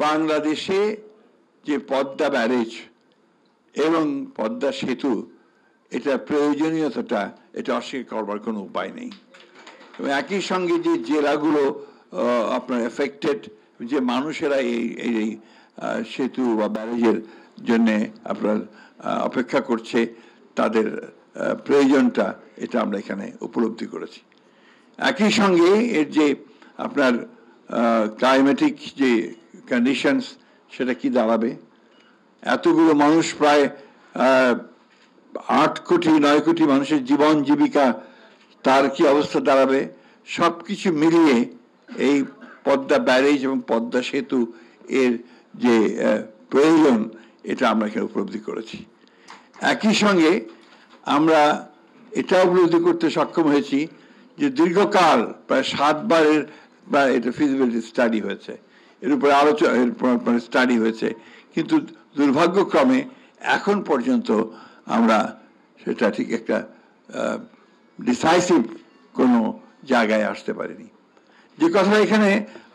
বাংলাদেশে যে পদ্মা ব্যারেজ এবং পদ্মা সেতু, এটা প্রয়োজনীয়তাটা এটা অস্বীকার করবার কোনো উপায় নেই। এবং একই সঙ্গে যে জেলাগুলো আপনার এফেক্টেড, যে মানুষেরা এই সেতু বা ব্যারেজের জন্যে আপনার অপেক্ষা করছে, তাদের প্রয়োজনটা এটা আমরা এখানে উপলব্ধি করেছি। একই সঙ্গে এর যে আপনার ক্লাইমেটিক যে কন্ডিশনস, সেটা কি দাঁড়াবে, এতগুলো মানুষ, প্রায় 8 কোটি 9 কোটি মানুষের জীবন জীবিকা, তার কি অবস্থা দাঁড়াবে, সব কিছু মিলিয়ে এই পদ্মা ব্যারেজ এবং পদ্মা সেতু এর যে প্রয়োজন, এটা আমরা এখানে উপলব্ধি করেছি। একই সঙ্গে আমরা এটা উপলব্ধি করতে সক্ষম হয়েছি যে দীর্ঘকাল প্রায় 7 বারের এটা ফিজিবিলিটি স্টাডি হয়েছে, এর উপরে আলোচনা স্টাডি হয়েছে, কিন্তু দুর্ভাগ্যক্রমে এখন পর্যন্ত আমরা সেটা ঠিক একটা ডিসাইসিভ কোনো জায়গায় আসতে পারিনি। যে কথাটা এখানে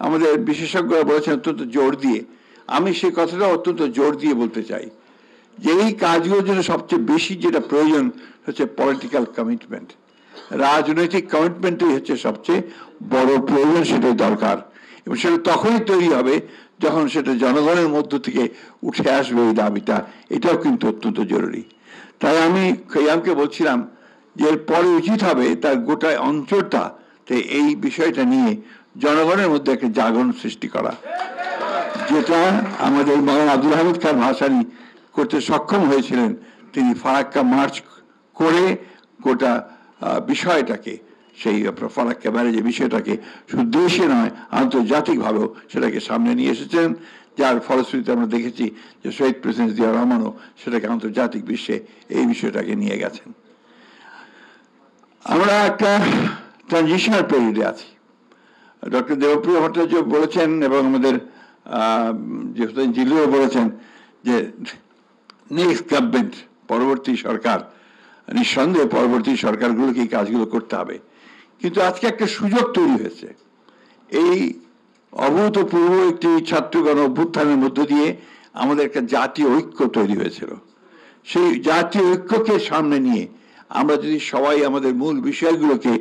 আমাদের বিশেষজ্ঞরা বলেছেন অত্যন্ত জোর দিয়ে, আমি সেই কথাটা অত্যন্ত জোর দিয়ে বলতে চাই যে এই কাজগুলোর জন্য সবচেয়ে বেশি যেটা প্রয়োজন হচ্ছে পলিটিক্যাল কমিটমেন্ট। রাজনৈতিক কমিটমেন্টই হচ্ছে সবচেয়ে বড় প্রয়োজন, সেটাই দরকার। এবং সেটা তখনই তৈরি হবে যখন সেটা জনগণের মধ্য থেকে উঠে আসবে এই দাবিটা, এটাও কিন্তু অত্যন্ত জরুরি। তাই আমি খৈয়ামকে বলছিলাম যে এরপরে উচিত হবে তার গোটা অঞ্চলটা এই বিষয়টা নিয়ে জনগণের মধ্যে একটা জাগরণ সৃষ্টি করা, যেটা আমাদের মৌলানা আব্দুল হামিদ খান ভাসানী করতে সক্ষম হয়েছিলেন। তিনি ফারাক্কা মার্চ করে গোটা বিষয়টাকে, সেই ফারাক্কা ব্যারেজের বিষয়টাকে শুধু দেশে নয় আন্তর্জাতিকভাবেও সেটাকে সামনে নিয়ে এসেছেন, যার ফলশ্রুতিতে আমরা দেখেছি যে শহীদ প্রেসিডেন্ট জিয়া রহমানও সেটাকে আন্তর্জাতিক বিশ্বে এই বিষয়টাকে নিয়ে গেছেন। আমরা একটা ট্রানজিশনাল পিরিয়ডে আছি। ডক্টর দেবপ্রিয় ভট্টাচার্য বলেছেন এবং আমাদের জিলুও বলেছেন যে নেক্সট গভর্নমেন্ট, পরবর্তী সরকার, নিঃসন্দেহে পরবর্তী সরকারগুলোকে এই কাজগুলো করতে হবে। কিন্তু আজকে একটা সুযোগ তৈরি হয়েছে, এই অভূতপূর্ব একটি ছাত্রগণ অভ্যুত্থানের মধ্য দিয়ে আমাদের একটা জাতীয় ঐক্য তৈরি হয়েছিল। সেই জাতীয় ঐক্যকে সামনে নিয়ে আমরা যদি সবাই আমাদের মূল বিষয়গুলোকে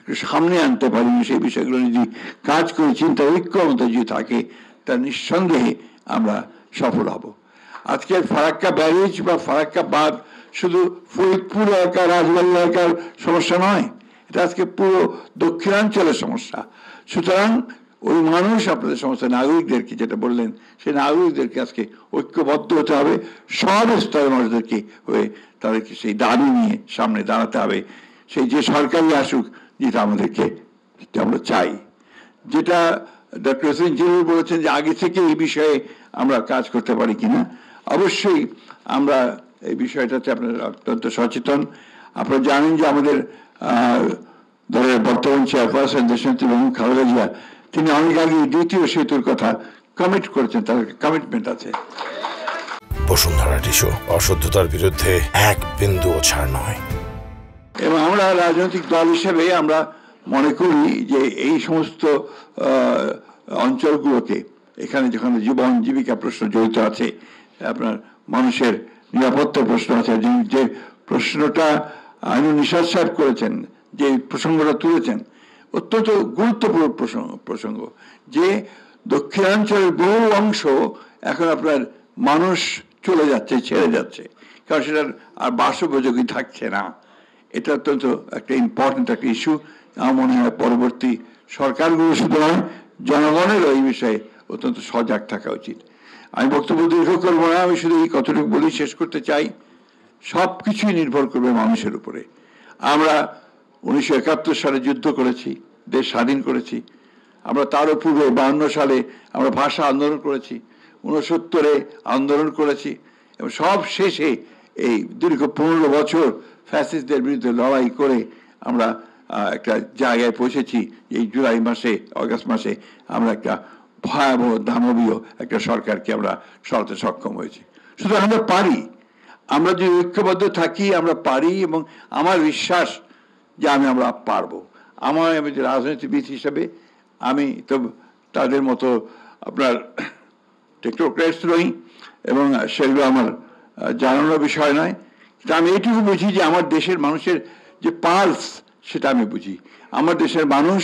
একটু সামনে আনতে পারি, সেই বিষয়গুলো যদি কাজ করি, চিন্তা ঐক্য আমাদের যদি থাকে, তা নিঃসন্দেহে আমরা সফল হব। আজকের ফারাক্কা ব্যারেজ বা ফারাক্কা বাঁধ শুধু ফরিদপুর এলাকা, রাজবাড়ী এলাকার সমস্যা নয়, এটা আজকে পুরো দক্ষিণাঞ্চলের সমস্যা। সুতরাং ওই মানুষ, আপনাদের সমস্ত নাগরিকদেরকে যেটা বললেন, সেই নাগরিকদেরকে আজকে ঐক্যবদ্ধ হতে হবে, সব স্তরের মানুষদেরকে হয়ে তাদেরকে সেই দাবি নিয়ে সামনে দাঁড়াতে হবে। সেই যে সরকারই আসুক, যেটা আমাদেরকে আমরা চাই, যেটা ডক্টর হোসেন জিল্লুর বলেছেন যে আগে থেকে এই বিষয়ে আমরা কাজ করতে পারি কিনা। অবশ্যই আমরা এই বিষয়টাতে আপনারা অত্যন্ত সচেতন। আপনারা জানেন যে আমাদের দলের বর্তমান চেয়ারপারসন দেশনেত্রী বেগম খালেদা জিয়া, তিনি অনেক আগে দ্বিতীয় সেতুর কথা কমিট করেছেন, তার কমিটমেন্ট আছে। বসুন্ধরা টিস্যু, অশুদ্ধতার বিরুদ্ধে এক বিন্দুও ছাড় নয়। এবং আমরা রাজনৈতিক দল হিসেবে আমরা মনে করি যে এই সমস্ত অঞ্চলগুলোকে, এখানে যেখানে জীবন জীবিকা প্রশ্ন জড়িত আছে, আপনার মানুষের নিরাপত্তার প্রশ্ন আছে, যে প্রশ্নটা আইনুল নিশাত সাহেব করেছেন, যে প্রসঙ্গটা তুলেছেন, অত্যন্ত গুরুত্বপূর্ণ প্রসঙ্গ, যে দক্ষিণাঞ্চলের বহু অংশ এখন আপনার মানুষ চলে যাচ্ছে, ছেড়ে যাচ্ছে, কারণ সেটার আর বাসোপযোগী থাকছে না। এটা অত্যন্ত একটা ইম্পর্টেন্ট একটা ইস্যু। আমার মনে হয় পরবর্তী সরকারগুলো শুধু নয়, জনগণেরও এই বিষয়ে অত্যন্ত সজাগ থাকা উচিত। আমি বক্তব্য দীর্ঘ করবো না, আমি শুধু এই কতটুকু বলেই শেষ করতে চাই, সব কিছুই নির্ভর করবে মানুষের উপরে। আমরা 1971 সালে যুদ্ধ করেছি, দেশ স্বাধীন করেছি। আমরা তারও পূর্বে 52 সালে আমরা ভাষা আন্দোলন করেছি, 69-এ আন্দোলন করেছি, এবং সব শেষে এই দীর্ঘ 15 বছর ফ্যাসিস্টদের বিরুদ্ধে লড়াই করে আমরা একটা জায়গায় পৌঁছেছি। এই জুলাই মাসে, অগাস্ট মাসে আমরা একটা ভয়াবহ দানবীয় একটা সরকারকে আমরা সরাতে সক্ষম হয়েছি। সুতরাং আমরা পারি, আমরা যদি ঐক্যবদ্ধ থাকি আমরা পারি, এবং আমার বিশ্বাস যে আমরা পারবো। আমি যে রাজনীতিবিদ হিসাবে, আমি তো তাদের মতো আপনার টেকনোক্রেটস নই এবং সেগুলো আমার জানানোর বিষয় নয়। কিন্তু আমি এইটুকু বুঝি যে আমার দেশের মানুষের যে পালস সেটা আমি বুঝি। আমার দেশের মানুষ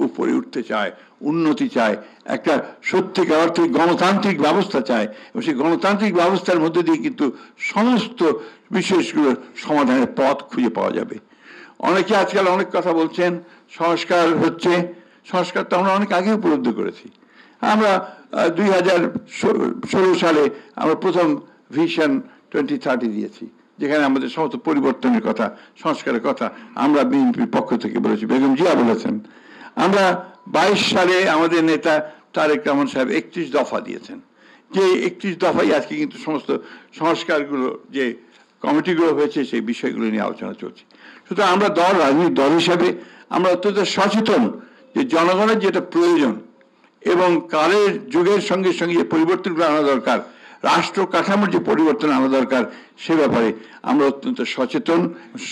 উপরে উঠতে চায়, উন্নতি চায়, একটা সত্যিকার অর্থে গণতান্ত্রিক ব্যবস্থা চায় এবং সেই গণতান্ত্রিক ব্যবস্থার মধ্যে দিয়ে কিন্তু সমস্ত বিষয়গুলোর সমাধানের পথ খুঁজে পাওয়া যাবে। অনেকে আজকাল অনেক কথা বলছেন, সংস্কার হচ্ছে, সংস্কার তো আমরা অনেক আগে উপলব্ধি করেছি। আমরা 2016 সালে আমরা প্রথম ভিশন 2030 দিয়েছি, যেখানে আমাদের সমস্ত পরিবর্তনের কথা, সংস্কারের কথা আমরা বিএনপির পক্ষ থেকে বলেছি, বেগম জিয়া বলেছেন। আমরা 22 সালে আমাদের নেতা তারেক রহমান সাহেব 31 দফা দিয়েছেন, যে 31 দফাই আজকে কিন্তু সমস্ত সংস্কারগুলো যে কমিটিগুলো হয়েছে সেই বিষয়গুলো নিয়ে আলোচনা চলছে। সুতরাং আমরা রাজনৈতিক দল হিসাবে আমরা অত্যন্ত সচেতন যে জনগণের যেটা প্রয়োজন এবং কালের যুগের সঙ্গে সঙ্গে যে পরিবর্তনগুলো আনা দরকার, রাষ্ট্র কাঠামোর যে পরিবর্তন আনা দরকার, সে ব্যাপারে আমরা অত্যন্ত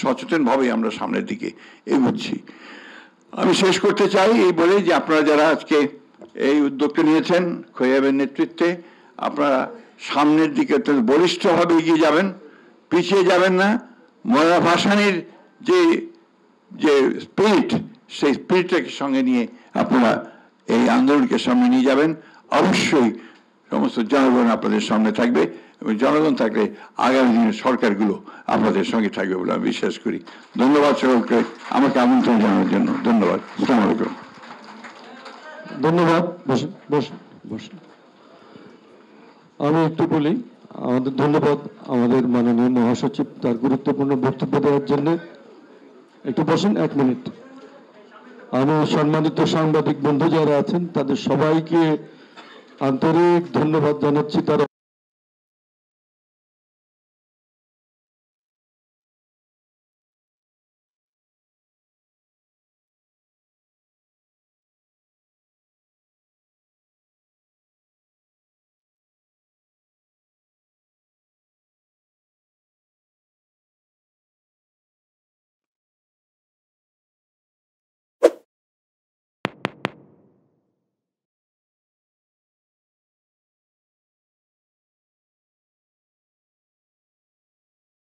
সচেতনভাবে আমরা সামনের দিকে এগোচ্ছি। আমি শেষ করতে চাই এই বলে যে আপনারা যারা আজকে এই উদ্যোগটা নিয়েছেন খোয়াবের নেতৃত্বে, আপনারা সামনের দিকে অত্যন্ত বলিষ্ঠভাবে এগিয়ে যাবেন, পিছিয়ে যাবেন না। মওলানা ভাসানীর যে স্পিরিট, সেই স্পিরিটটাকে সঙ্গে নিয়ে আপনারা এই আন্দোলনকে সামনে নিয়ে যাবেন। অবশ্যই সমস্ত জনগণ আপনাদের সামনে থাকবে এবং জনগণ থাকলে আগামী দিনের সরকারগুলো আপনাদের সঙ্গে থাকবে বলে আমি বিশ্বাস করি। ধন্যবাদ সকলকে আমাকে আমন্ত্রণ জানানোর জন্য। ধন্যবাদ। আসসালামু আলাইকুম। ধন্যবাদ। বসুন। আমি একটু বলি, আমাদের ধন্যবাদ আমাদের মাননীয় মহাসচিব তার গুরুত্বপূর্ণ বক্তব্য দেওয়ার জন্য। একটু বসুন, 1 মিনিট। আমি সম্মানিত সাংবাদিক বন্ধু যারা আছেন তাদের সবাইকে আন্তরিক ধন্যবাদ জানাচ্ছি। তারা